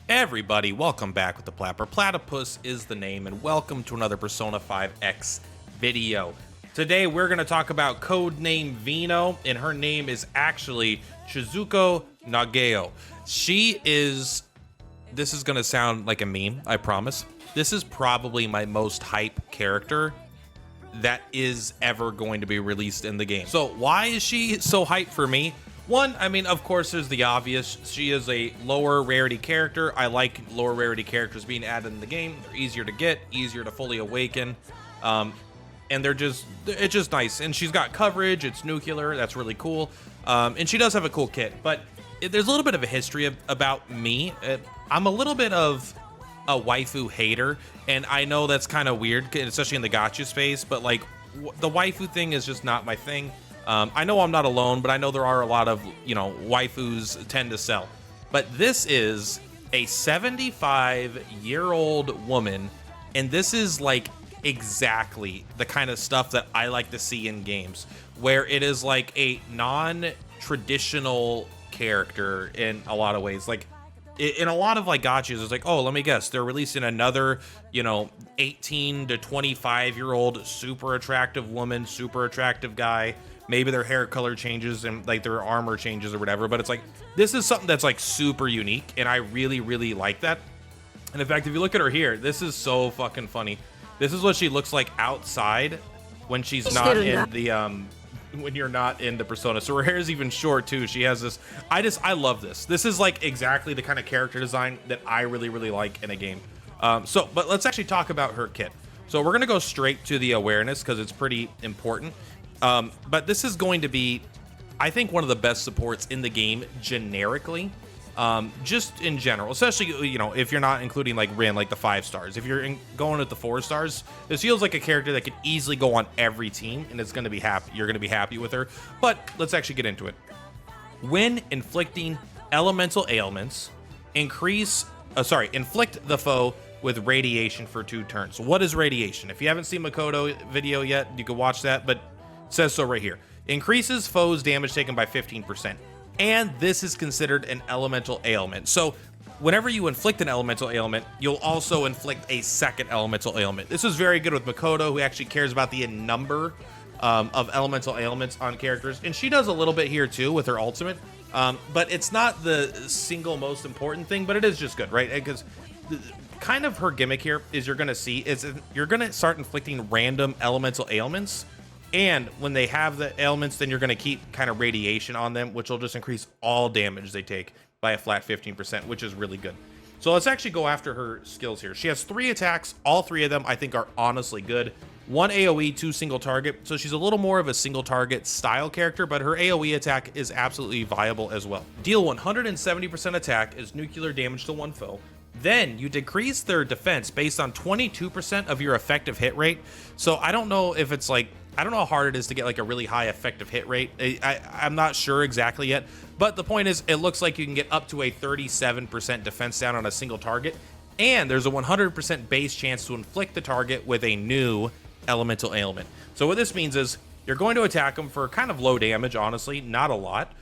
Everybody, welcome back with the Plapper. Platypus is the name, and welcome to another Persona 5X video. Today, we're going to talk about codename Vino, and her name is actually Shizuko Nagao. This is going to sound like a meme, I promise. This is probably my most hype character that is ever going to be released in the game. So why is she so hyped for me? One, I mean, of course, there's the obvious. She is a lower rarity character. I like lower rarity characters being added in the game. They're easier to get, easier to fully awaken. And it's just nice. And she's got coverage. It's nuclear. That's really cool. And she does have a cool kit. But there's a little bit of a history about me. I'm a little bit of a waifu hater. And I know that's kind of weird, especially in the gacha space. But, like, the waifu thing is just not my thing. I know I'm not alone, but I know there are a lot of, waifus tend to sell. But this is a 75-year-old woman, and this is like exactly the kind of stuff that I like to see in games, where it is like a non-traditional character in a lot of ways. Like, in a lot of like gachas, it's like, oh, let me guess, they're releasing another, 18 to 25-year-old super attractive woman, super attractive guy. Maybe their hair color changes and like their armor changes or whatever, but it's like, this is something that's like super unique, and I really, really like that. And in fact, if you look at her here, this is so fucking funny. This is what she looks like outside when she's not in the when you're not in the persona. So her hair is even short too. She has this, I love this. This is like exactly the kind of character design that I really, really like in a game. But let's actually talk about her kit. So we're gonna go straight to the awareness because it's pretty important. But this is going to be, I think, one of the best supports in the game generically, just in general, especially, if you're not including like Rin, like the 5 stars. If you're going with the 4 stars, this feels like a character that could easily go on every team, and it's going to be you're going to be happy with her. But let's actually get into it. When inflicting elemental ailments, inflict the foe with radiation for 2 turns. So what is radiation? If you haven't seen Makoto video yet, you can watch that, but says so right here. Increases foes damage taken by 15%. And this is considered an elemental ailment. So whenever you inflict an elemental ailment, you'll also inflict a second elemental ailment. This is very good with Makoto, who actually cares about the number of elemental ailments on characters. And she does a little bit here too with her ultimate. But it's not the single most important thing, but it is just good, right? Because kind of her gimmick here is you're going to start inflicting random elemental ailments. And when they have the ailments, then you're going to keep kind of radiation on them, which will just increase all damage they take by a flat 15%, which is really good. So let's actually go after her skills here. She has 3 attacks. All 3 of them, I think, are honestly good. 1 AoE, 2 single target. So she's a little more of a single target style character, but her AoE attack is absolutely viable as well. Deal 170% attack is nuclear damage to 1 foe. Then you decrease their defense based on 22% of your effective hit rate. So I don't know if it's like, I don't know how hard it is to get like a really high effective hit rate. I'm not sure exactly yet, but the point is it looks like you can get up to a 37% defense down on a single target, and there's a 100% base chance to inflict the target with a new elemental ailment. So what this means is you're going to attack them for kind of low damage, honestly, not a lot,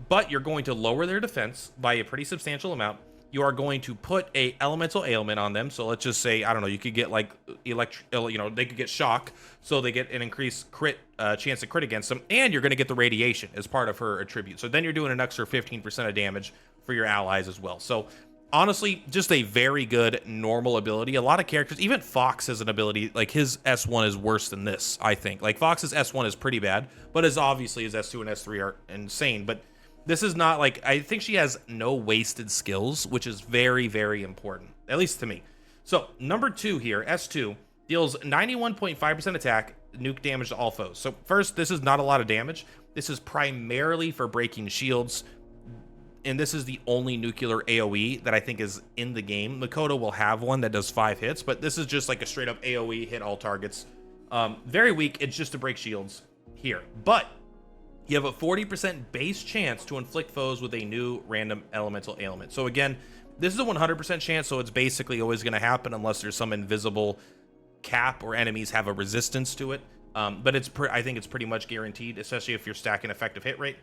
but you're going to lower their defense by a pretty substantial amount. You are going to put a elemental ailment on them. So let's just say, I don't know, you could get like they could get shock, so they get an increased crit chance to crit against them, and you're going to get the radiation as part of her attribute. So then you're doing an extra 15% of damage for your allies as well. So honestly, just a very good normal ability. A lot of characters, even Fox has an ability, like his S1 is worse than this, I think. Like Fox's S1 is pretty bad, but as obviously his S2 and S3 are insane. But this is not like, I think she has no wasted skills, which is very, very important, at least to me. So number 2 here, S2, deals 91.5% attack, nuke damage to all foes. So first, this is not a lot of damage. This is primarily for breaking shields, and this is the only nuclear AoE that I think is in the game. Makoto will have one that does 5 hits, but this is just like a straight up AoE, hit all targets. Very weak, it's just to break shields here. But you have a 40% base chance to inflict foes with a new random elemental ailment. So again, this is a 100% chance, so it's basically always going to happen unless there's some invisible cap or enemies have a resistance to it. But I think it's pretty much guaranteed, especially if you're stacking effective hit rate.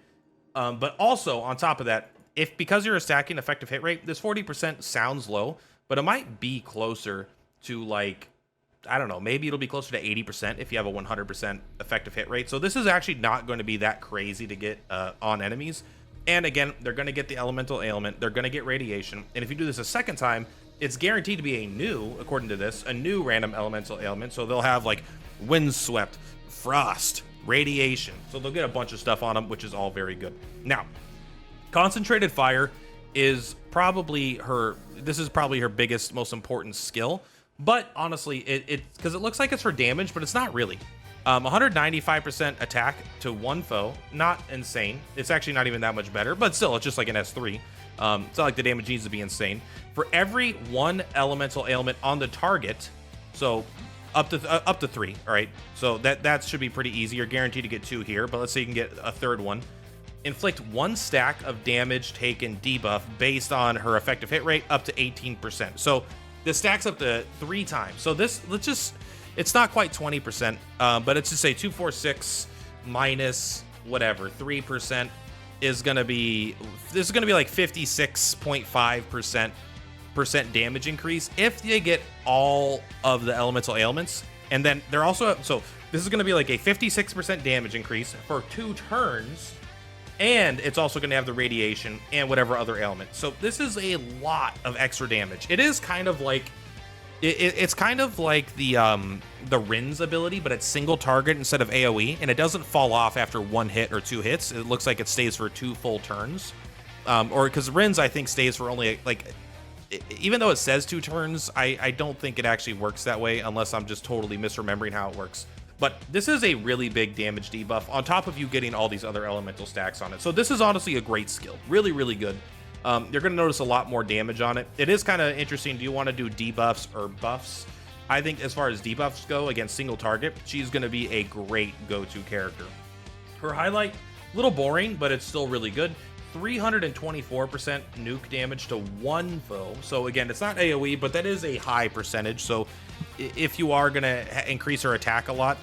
But also, on top of that, if because you're stacking effective hit rate, this 40% sounds low, but it might be closer to like, I don't know, maybe it'll be closer to 80% if you have a 100% effective hit rate. So this is actually not going to be that crazy to get on enemies. And again, they're going to get the elemental ailment, they're going to get radiation, and if you do this a second time, it's guaranteed to be a new, according to this, a new random elemental ailment. So they'll have like windswept, frost, radiation. So they'll get a bunch of stuff on them, which is all very good. Now, concentrated fire is probably her, this is probably her biggest, most important skill. But honestly, because it looks like it's for damage, but it's not really. 195% attack to one foe, not insane. It's actually not even that much better, but still, it's just like an S3. It's not like the damage needs to be insane. For every one elemental ailment on the target, so up to 3, all right? So that should be pretty easy. You're guaranteed to get 2 here, but let's say you can get a third one. Inflict 1 stack of damage taken debuff based on her effective hit rate up to 18%. So this stacks up to 3 times. So this, it's not quite 20%, but it's just say 246 minus whatever 3% is gonna be, this is gonna be like 56.5% damage increase if they get all of the elemental ailments. And then they're also, so this is gonna be like a 56% damage increase for 2 turns. And it's also going to have the radiation and whatever other element. So this is a lot of extra damage. It is kind of like, it's kind of like the Rin's ability, but it's single target instead of AoE, and it doesn't fall off after 1 hit or 2 hits. It looks like it stays for 2 full turns, or because Rin's I think stays for only like, even though it says 2 turns, I don't think it actually works that way unless I'm just totally misremembering how it works. But this is a really big damage debuff on top of you getting all these other elemental stacks on it. So this is honestly a great skill. Really, really good. You're going to notice a lot more damage on it. It is kind of interesting. Do you want to do debuffs or buffs? I think as far as debuffs go against single target, she's going to be a great go-to character. Her highlight, a little boring, but it's still really good. 324% nuke damage to 1 foe. So again, it's not AoE, but that is a high percentage. So if you are going to increase her attack a lot,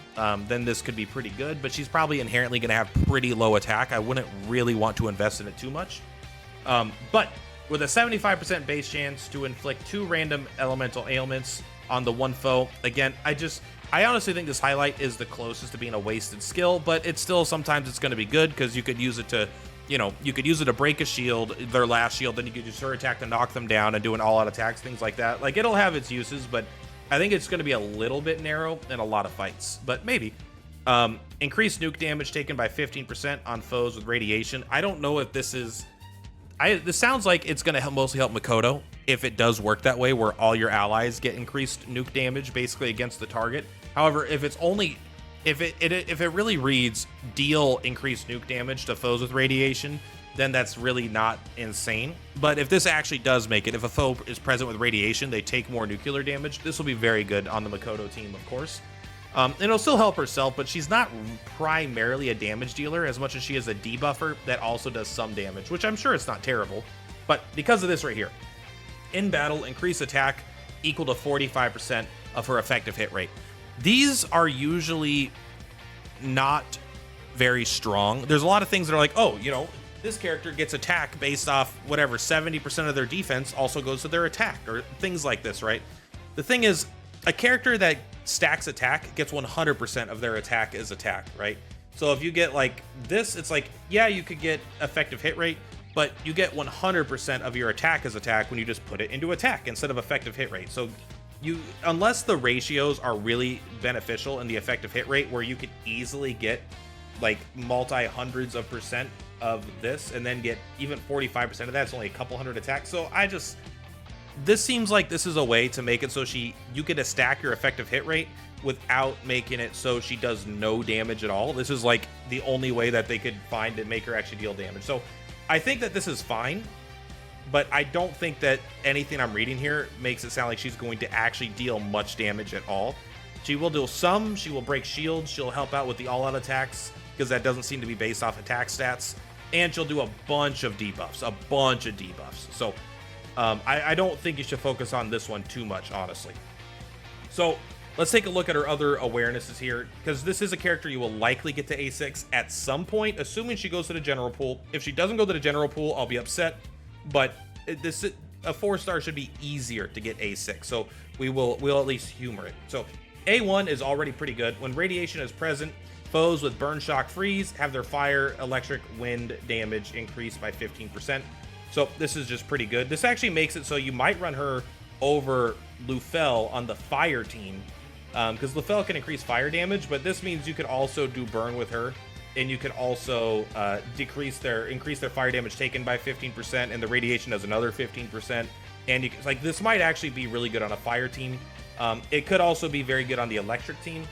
then this could be pretty good, but she's probably inherently going to have pretty low attack. I wouldn't really want to invest in it too much. But with a 75% base chance to inflict 2 random elemental ailments on the 1 foe, again, I honestly think this highlight is the closest to being a wasted skill, but it's still, sometimes it's going to be good because you could use it to, you know, you could use it to break a shield, their last shield, then you could use her attack to knock them down and do an all-out attacks, things like that. Like, it'll have its uses, but I think it's going to be a little bit narrow in a lot of fights, but maybe. Increased nuke damage taken by 15% on foes with radiation. I don't know if this is... this sounds like it's going to mostly help Makoto, if it does work that way, where all your allies get increased nuke damage, basically against the target. However, if it's only... If it really reads deal increased nuke damage to foes with radiation, then that's really not insane. But if this actually does make it, if a foe is present with radiation, they take more nuclear damage. This will be very good on the Makoto team, of course. It'll still help herself, but she's not primarily a damage dealer as much as she is a debuffer that also does some damage, which I'm sure it's not terrible. But because of this right here, in battle, increase attack equal to 45% of her effective hit rate. These are usually not very strong. There's a lot of things that are like, oh, you know, this character gets attack based off whatever, 70% of their defense also goes to their attack, or things like this, right? The thing is, a character that stacks attack gets 100% of their attack as attack, right? So if you get like this, it's like, yeah, you could get effective hit rate, but you get 100% of your attack as attack when you just put it into attack instead of effective hit rate. So unless the ratios are really beneficial in the effective hit rate, where you could easily get like multi-hundreds of percent of this and then get even 45% of that, it's only a couple hundred attacks. So this seems like this is a way to make it so you can stack your effective hit rate without making it so she does no damage at all. This is like the only way that they could find to make her actually deal damage. So I think that this is fine, but I don't think that anything I'm reading here makes it sound like she's going to actually deal much damage at all. She will do some, she will break shields, she'll help out with the all-out attacks, because that doesn't seem to be based off attack stats, and she'll do a bunch of debuffs. So I don't think you should focus on this one too much, honestly. So Let's take a look at her other awarenesses here, because this is a character you will likely get to A6 at some point, assuming she goes to the general pool. If she doesn't go to the general pool, I'll be upset, but a 4-star should be easier to get A6, so we'll at least humor it. So A1 is already pretty good. When radiation is present, foes with burn, shock, freeze have their fire, electric, wind damage increased by 15%. So this is just pretty good. This actually makes it so you might run her over Lufel on the fire team, because Lufel can increase fire damage, but this means you could also do burn with her, and you can also increase their fire damage taken by 15%, and the radiation does another 15%. And you like, this might actually be really good on a fire team. It could also be very good on the electric team.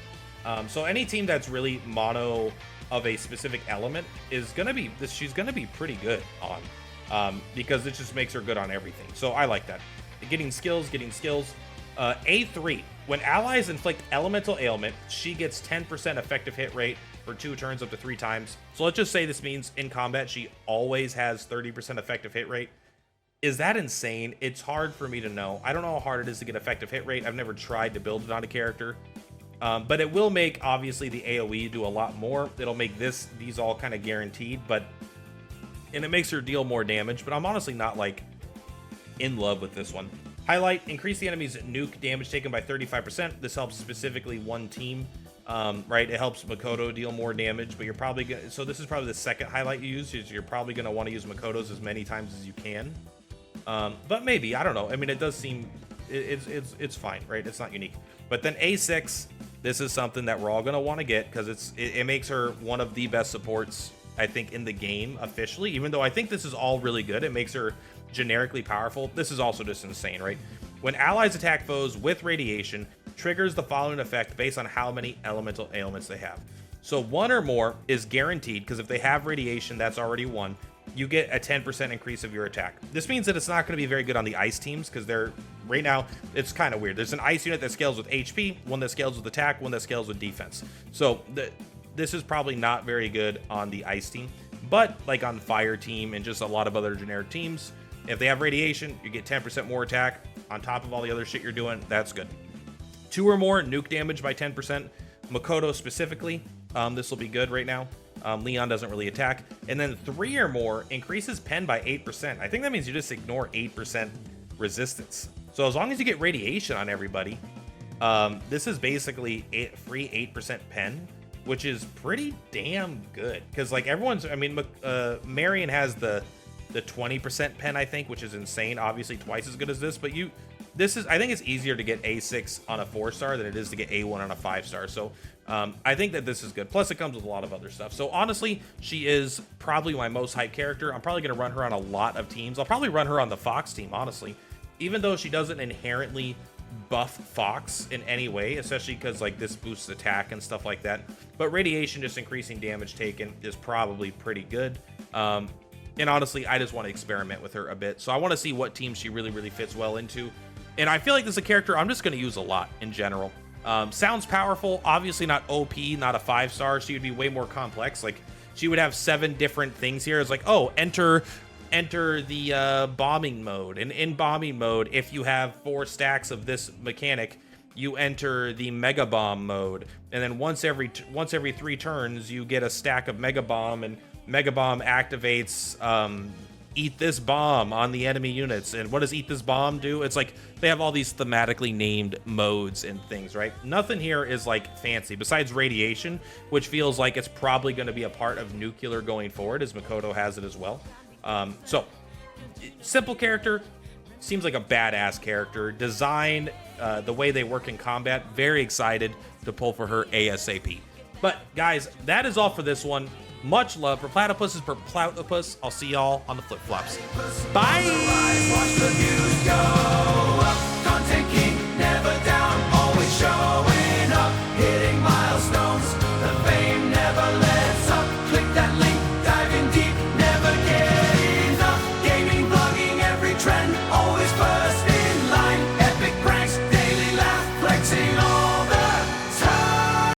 So any team that's really mono of a specific element is gonna be she's gonna be pretty good on, because it just makes her good on everything. So I like that. Getting skills. A3. When allies inflict elemental ailment, she gets 10% effective hit rate for 2 turns up to 3 times. So let's just say this means in combat she always has 30% effective hit rate. Is that insane? It's hard for me to know. I don't know how hard it is to get effective hit rate. I've never tried to build it on a character. But it will make, obviously, the AoE do a lot more. It'll make these all kind of guaranteed, and it makes her deal more damage, but I'm honestly not, like, in love with this one. Highlight, increase the enemy's nuke damage taken by 35%. This helps specifically one team, right? It helps Makoto deal more damage, but you're probably gonna, so this is probably the second highlight you use, is you're probably going to want to use Makoto's as many times as you can. But maybe, I don't know. I mean, it does seem, it's fine, right? It's not unique. But then A6, this is something that we're all going to want to get, because it makes her one of the best supports, I think, in the game officially. Even though I think this is all really good, it makes her generically powerful. This is also just insane, right? When allies attack foes with radiation, triggers the following effect based on how many elemental ailments they have. So 1 or more is guaranteed, because if they have radiation, that's already 1. You get a 10% increase of your attack. This means that it's not going to be very good on the ice teams, because they're right now, it's kind of weird. There's an ice unit that scales with HP, one that scales with attack, one that scales with defense. So this is probably not very good on the ice team, but like on fire team and just a lot of other generic teams, if they have radiation, you get 10% more attack on top of all the other shit you're doing. That's good. 2 or more, nuke damage by 10%. Makoto specifically, this will be good right now. Leon doesn't really attack. And then 3 or more increases pen by 8%. I think that means you just ignore 8% resistance. So as long as you get radiation on everybody, this is basically free 8% pen, which is pretty damn good. Because like everyone's, I mean, Marion has the 20% pen, I think, which is insane. Obviously twice as good as this, but I think it's easier to get A6 on a 4-star than it is to get A1 on a 5-star. So I think that this is good. Plus it comes with a lot of other stuff. So honestly, she is probably my most hyped character. I'm probably going to run her on a lot of teams. I'll probably run her on the Fox team, honestly, even though she doesn't inherently buff Fox in any way, especially because like this boosts attack and stuff like that. But radiation just increasing damage taken is probably pretty good. And honestly, I just want to experiment with her a bit. So I want to see what team she really, really fits well into. And I feel like this is a character I'm just going to use a lot in general. Sounds powerful, obviously not OP, not a 5-star. She would be way more complex. Like she would have 7 different things here. It's like, oh, enter the bombing mode. And in bombing mode, if you have 4 stacks of this mechanic, you enter the mega bomb mode. And then once every 3 turns, you get a stack of mega bomb, and mega bomb activates eat this bomb on the enemy units. And what does eat this bomb do? It's like they have all these thematically named modes and things, right? Nothing here is like fancy besides radiation, which feels like it's probably going to be a part of nuclear going forward, as Makoto has it as well. So simple character, seems like a badass character. Design, the way they work in combat, very excited to pull for her ASAP. But guys, that is all for this one. Much love for Platypus per Platypus. I'll see y'all on the flip flops. Bye.